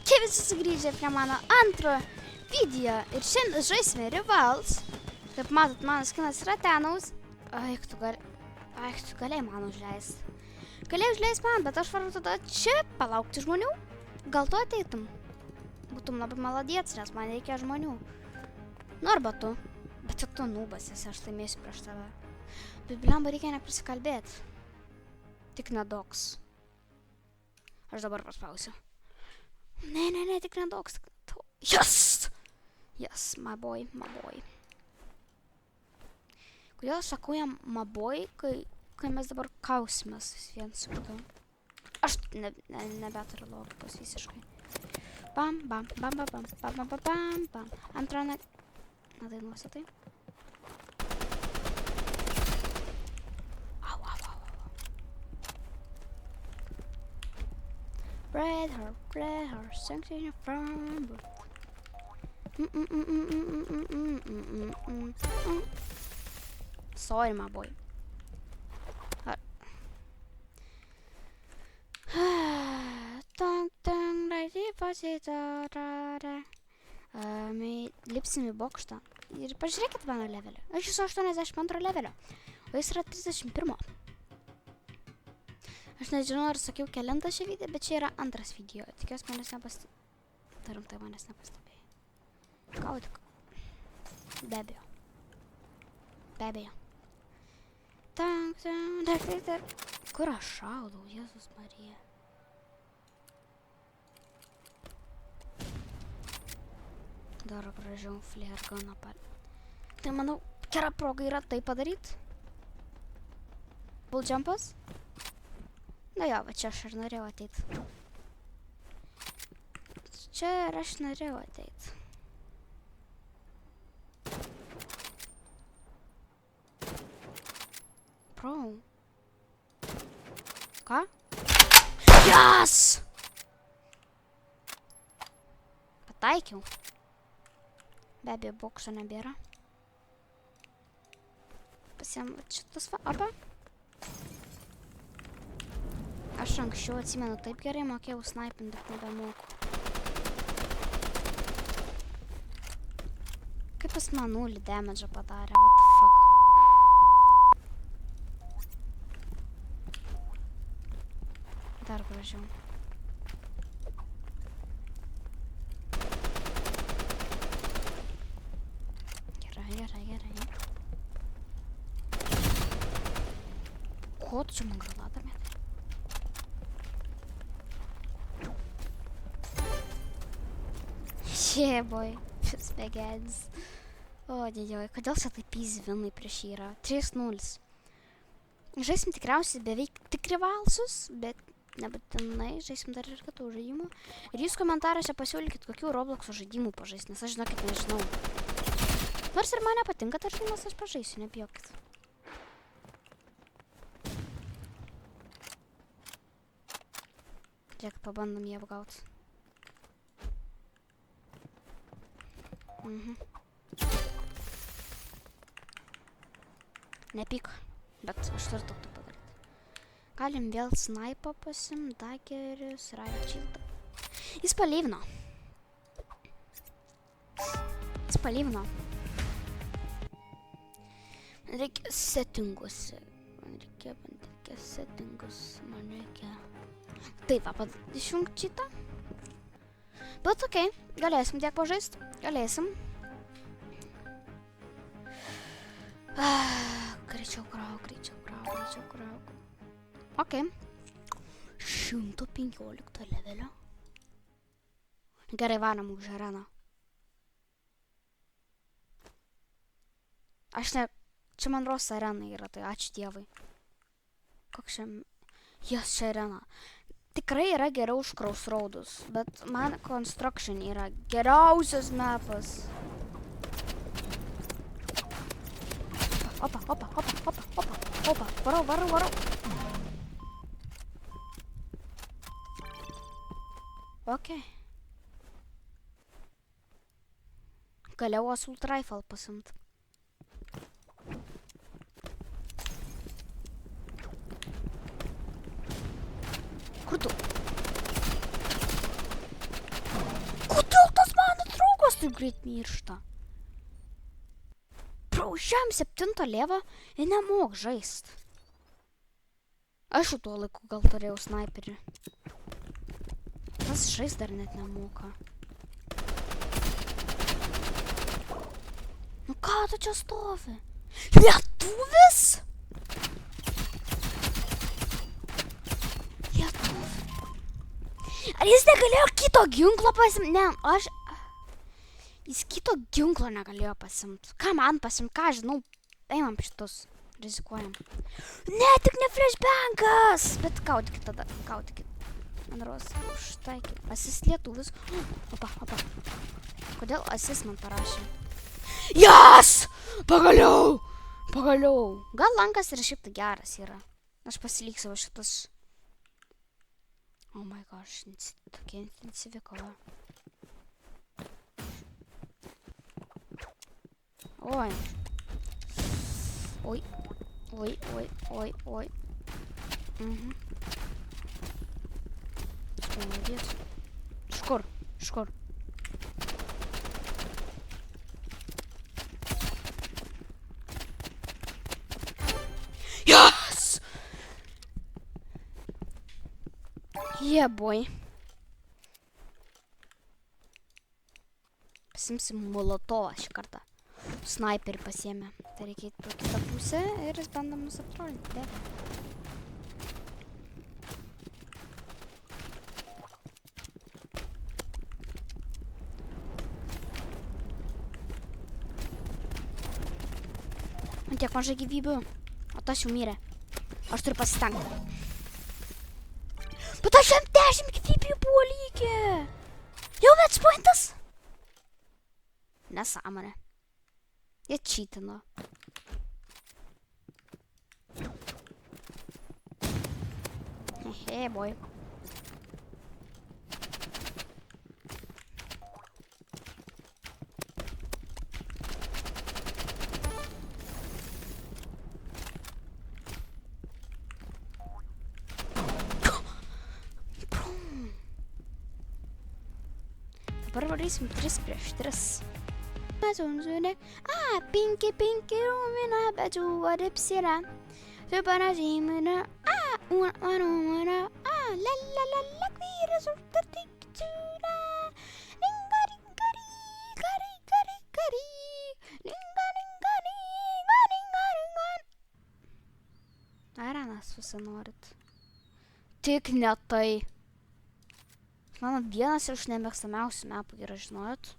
Sveiki visi sugrįžę prie mano antro video ir šiandien žaisime Rivals. Kaip matot, mano skinas yra tenaus. Aik, tu galėjai man užleist. Galėjai užleist man, bet aš varu tada čia palaukti žmonių. Gal tu ateitum? Būtum labai maladiets, nes man reikia žmonių. Nu arba tu. Bet tik tu nūbas esi, aš laimėsiu prieš tave. Bet blemba reikia neprisikalbėti. Tik nedoks. Aš dabar paspausiu. Ne, tik nedoks. Yes! Yes, my boy. Kodėl aš sakau jam my boy, kai mes dabar kausimės viens su kitu? Aš nebeturiu logikos visiškai. Bam. Antrą nadainuosiu tai. Red her, something in front. Sorry, my boy. Lipsim į bokštą. Ir pažiūrėkit mano levelį. Aš esu 82 levelio, o jis yra 31. Aš nežinau, ar sakiau kelintą šį video, bet čia yra antras video. Tikiuosi manęs nepastebėjai. Gal tik. Be abejo. Kur aš šaudau, Jėzus Marija? Dar pražiau flare gun apal. Tai manau, gera proga yra tai padaryt. Bull jumpas. Na jo, va čia aš ir norėjau ateit. Čia ir aš norėjau ateit. Pro. Ką? Yes! Pataikiau. Be abejo, bokso nebėra. Pasiemu šitas va, arba? Aš anksčiau atsimenu, taip gerai mokėjau snaipinti, bet nebemoku. Kaip jis man 0 damage padarė, what the fuck. Dar gražiau. Gerai. Ko tu čia man granatą mėtai? Yeah, boy. Smegenis. O, dėdžioj, kodėl čia taip easy winai prieš jį yra? 3-0. Žaisim tikriausiai beveik tik rivalsus, bet nebūtinai žaisim dar ir kitų žaidimų. Ir jūs komentaruose pasiūlykit, kokių Robloxo žaidimų pažaist, nes aš žinokit nežinau. Nors ir man nepatinka tas žaidimas, aš pažaisiu, nebijokit. Žiūrėk, pabandom jį apgauti. Nepyk, bet aš turiu to padaryti. Galim vėl snaipą pasim, dageris, raičiltą. Jis palyvino. Man reikia settingus. Man reikia. Taip, va, išjungti šitą. Bet okei, galėsim tiek pažaist. Galėsim. Greičiau krauk. Okei. 115 levelio. Gerai, varam už areną. Čia man ros arena yra, tai ačiū Dievui. Koks čia... Jas čia arena. Tikrai yra geriau už Crossroads, bet man Construction yra geriausias mapas. Opa, varau. Okei. Galėjau Assault Rifle pasimt. Kur tu? kas taip greit miršta? Praužiam 7 levą ir nemok žaist. Aš tuo laiku gal turėjau sniperį. Tas žaist dar net nemoka. Nu ką tu čia stovi? Lietuvis? Lietuvis. Ar jis negalėjo kito ginklo pasimti? Ne, Jis kito ginklo negalėjo pasimti. Ką man pasimti? Ką žinau? Einam šitus. Rizikuojam. Ne, tik ne flashbangas! Bet kaudykit tada. Kaudykit. Man ros užtaikė. Asis lietuvis. Opa. Kodėl asis man parašė? Jas! Pagaliau! Gal lankas ir šiaip tai geras yra. Aš pasiliksiu šitas. Oh my gosh. Tokia intensyvi kova. Oi. Молодец. Шкор. Yes! Yeah, boy. Pasimsim molotovą šį kartą. Sniperį pasiėmė. Tai reikia į kitą pusę ir jis bandom mus aptrolinti. Man tiek mažai gyvybių. O tas jau mirė. Aš turiu pasistengti. Bet aš jam 10 gyvybių buvo lygi. Jau match pointas? Nesąmonė. Jie čytino. Hey, boy. Dabar varysim 3 prieš 3. Pinki rūmina, bet žuvo dipsira. Tu panažymina, una, la, kvyra, surtatikčiūra. Ringa, Arenas visi norit. Tik ne tai. Mano vienas iš nemėgstamiausių mapų yra, žinojot?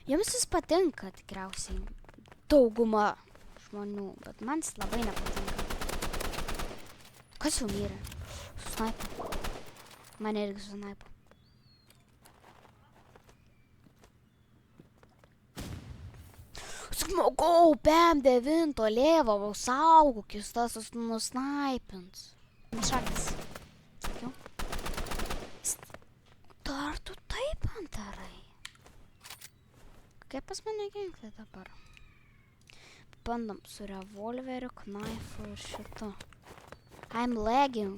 Jums jis patinka tikriausiai dauguma žmonių, bet man jis labai nepatinka. Kas jau mirė? Su snaipu. Man irgi su snaipu. Smogau, bam, 9 lėvą, saugokis, tas nusnaipins. Šakis. Sakiau. Dar tu taip antarai. Kaip pas mane ginklai dabar? Bandom su revolveriu, knaifu ir šitu. I'm lagging.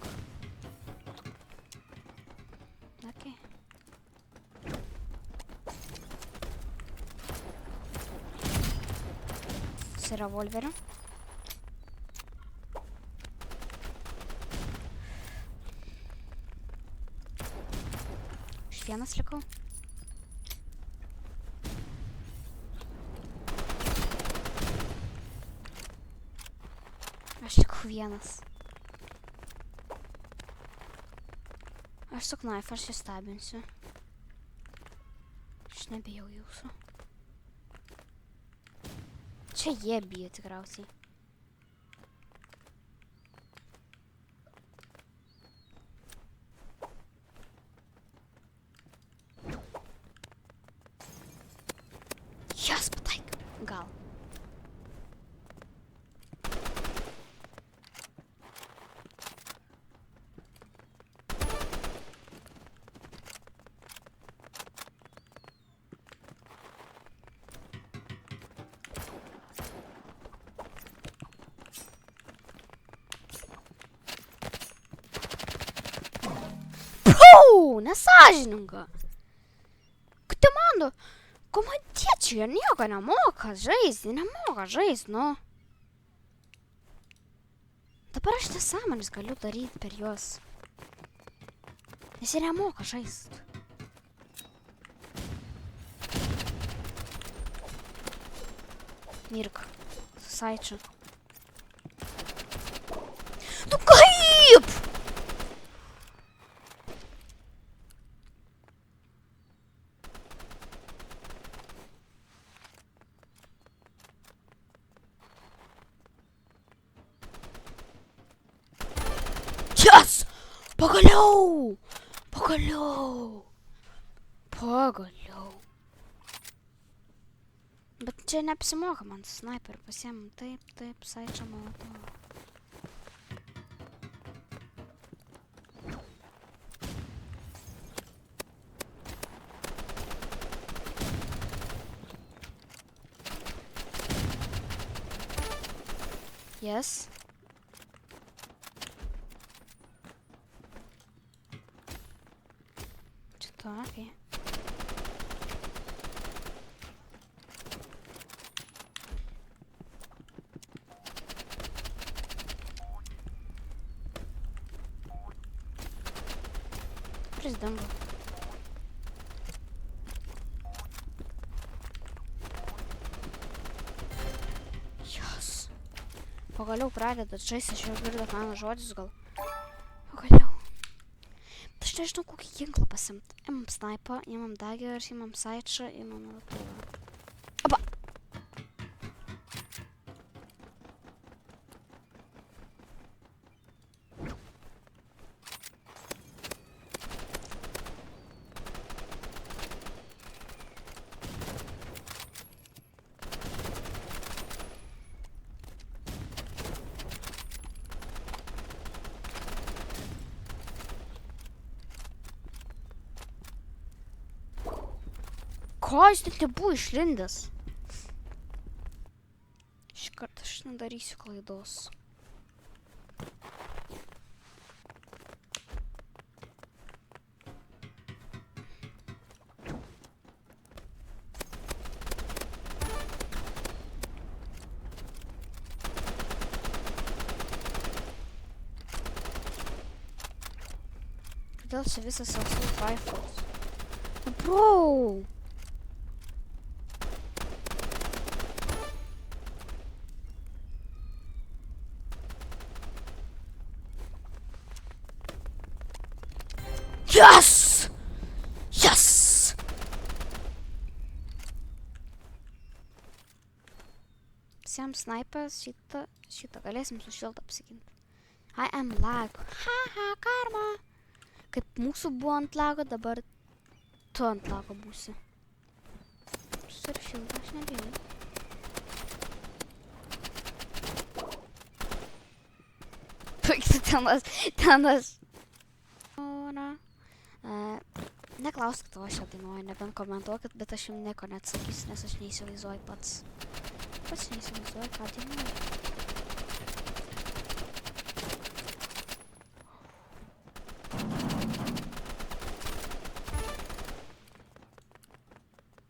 Okay. Su revolveriu. Aš vienas likau. Aš tik vienas. Aš su knaifu, aš jį stebinsiu. Aš nebijau jūsų. Čia jie bijo tikriausiai. Jas, pataik. Gal. Nesąžininga. Komandiečiai, jie nieko nemoka žaisti, nu. Dabar aš nesąmonės galiu daryti per juos. Nes jie nemoka žaisti. Mirk, su saičiu. Tu kaip? Yes! Pagaliau! Bet čia neapsimoka man sniperį pasiėmė. Taip, saičia molotovą. Yes. Čia to, okei. Kuris dingo? Jos. Pagaliau pradedat žaisti, aš jau girdot mano žodžius gal. Pagaliau. Aš nežinau, kokį ginklą pasimt. Imam snaipą, imam dagger, imam saičą, imam molotovą. Opa! Ko jis tik nebuvo išlindęs? Šį kartą aš nedarysiu klaidos. Kodėl čia visas assault rifles? Bro! Yes! Yes! Visiems snaipas šitą galėsim su šiltą apsiginti. I am lag. Haha, karma. Kaip mūsų buvo ant lago, dabar tu ant lago būsi. Ir šiltą, aš nebėjau. Tenas. Neklauskit, o aš ją dainuoju, nebent komentuokit, bet aš jums nieko neatsakysiu, nes aš neįsivaizduoju pats. Pats neįsivaizduoju, ką dainuoju.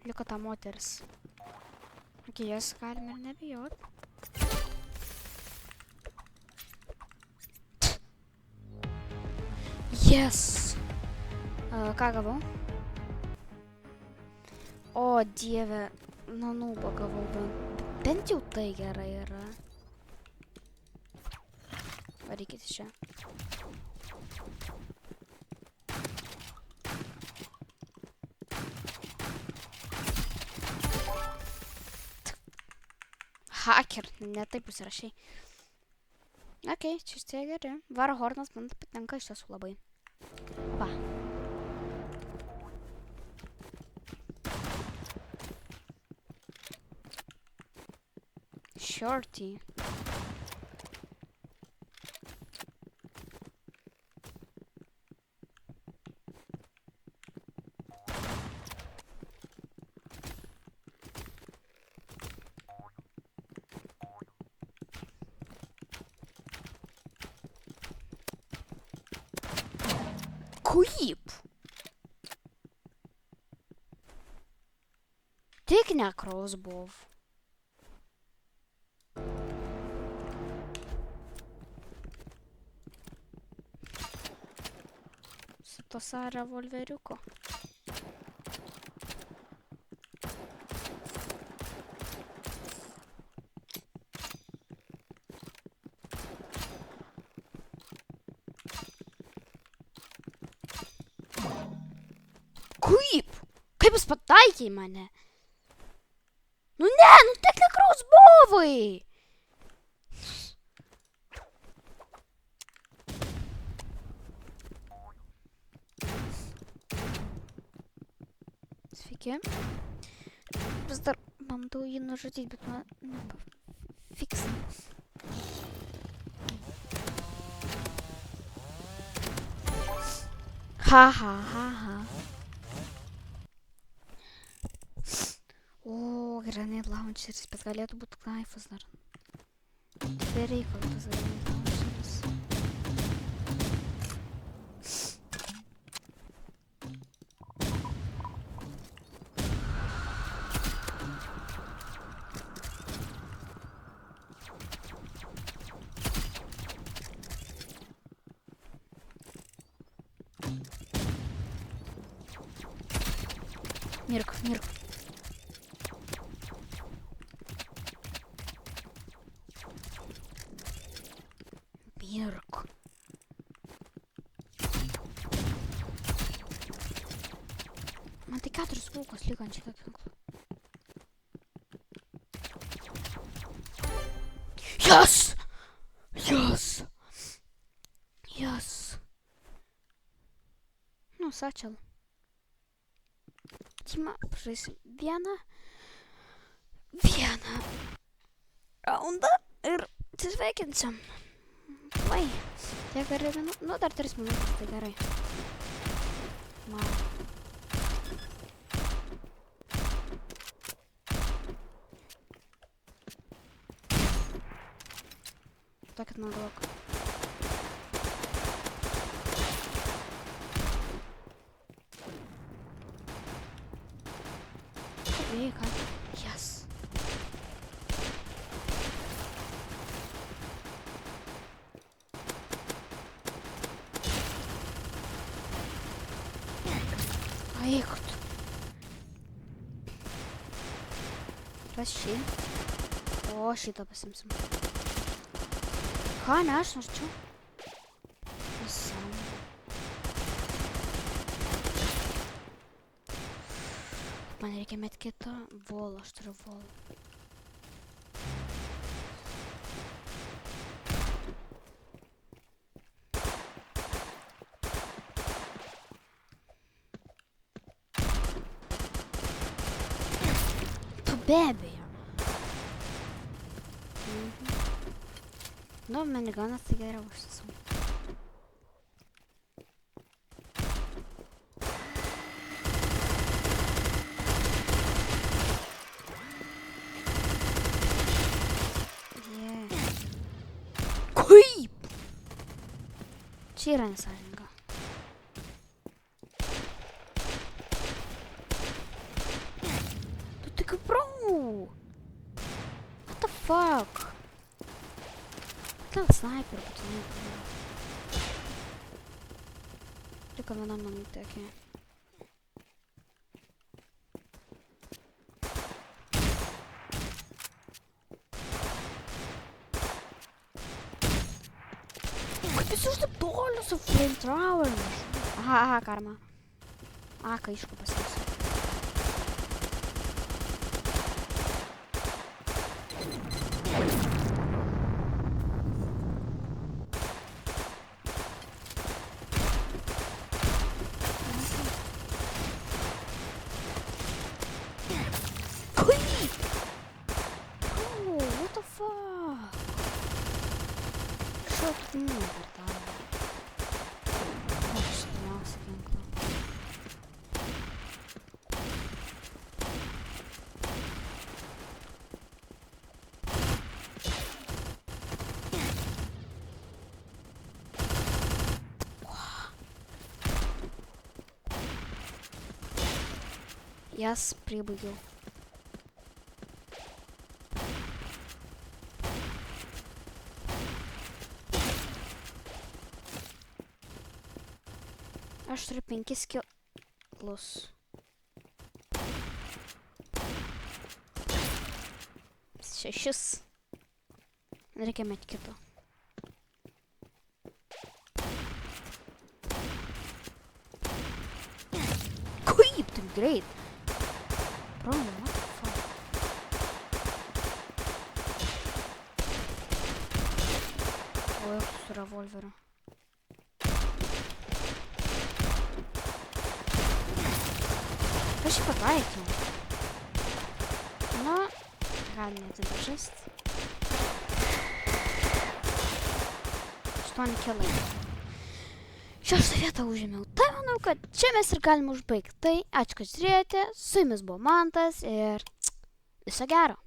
Liko ta moteris. Okei, jas galime ir nebijot. Yes! Ką gavau? O, dieve, nanūbą gavau, bent jau tai gerai yra. Varykit čia. Hacker, ne taip užsirašai. Okei, čia tie geri. Warhornas man patinka iš tiesų labai. Va. Shorty. Kaip? Tik ne crossbow. Su tuose revolveriuku. Kaip? Kaip jis pataikė į mane? Nu ne, nu tik ne crossbowai! Sveiki. Vis dar bandau jį nužudyti, bet man nepavyks. Ha ha ha ha. O, grenade launcheris, bet galėtų būti knaifas dar. Be reikalo tas grenade launcheris. Mirk, mirk. Mirk. Man tai 4 kulkos liko ant šito ginklo. Yes! Yes! Yes! Nu, satchel. Tima, pažaisim vieną raundą ir atsisveikinsim. Vai, tiek dar minutės, nu dar 3 minutės, tai gerai. Man. Tokit man galvok. Veika. Yes. Eik. Kas šį? O, šitą pasimsim. Ką, ne, aš norčiau. Visam. Man reikia met kitą volą, aš turiu volą. Tu be abejo. Nu, miniganas tai geriau užsisau. Kaip? Čia yra nesąžininga. Tu tik bro! What the fuck? Gal sniper būtinai buvo. Liko viena minutė, okei. Kaip jis už taip toliu su flamethroweriu? Aha, karma. Ką aišku pasimsiu. What the fuck? Šautinių per tavo. Aš seniausią ginklą. Jas pribaigiau. aš turiu 5 kilus. Šešis. Reikia met kito. Kaip taip greit? Bro, what the fuck? O, jau su revolveriu. Aš jį pataikiau. Nu, galim netidažast. 8 kilai. 6 vietą užėmiau. Tai manau, kad čia mes ir galim užbaigti. Tai ačiū, kad žiūrėjote. Su jumis buvo Mantas ir viso gero.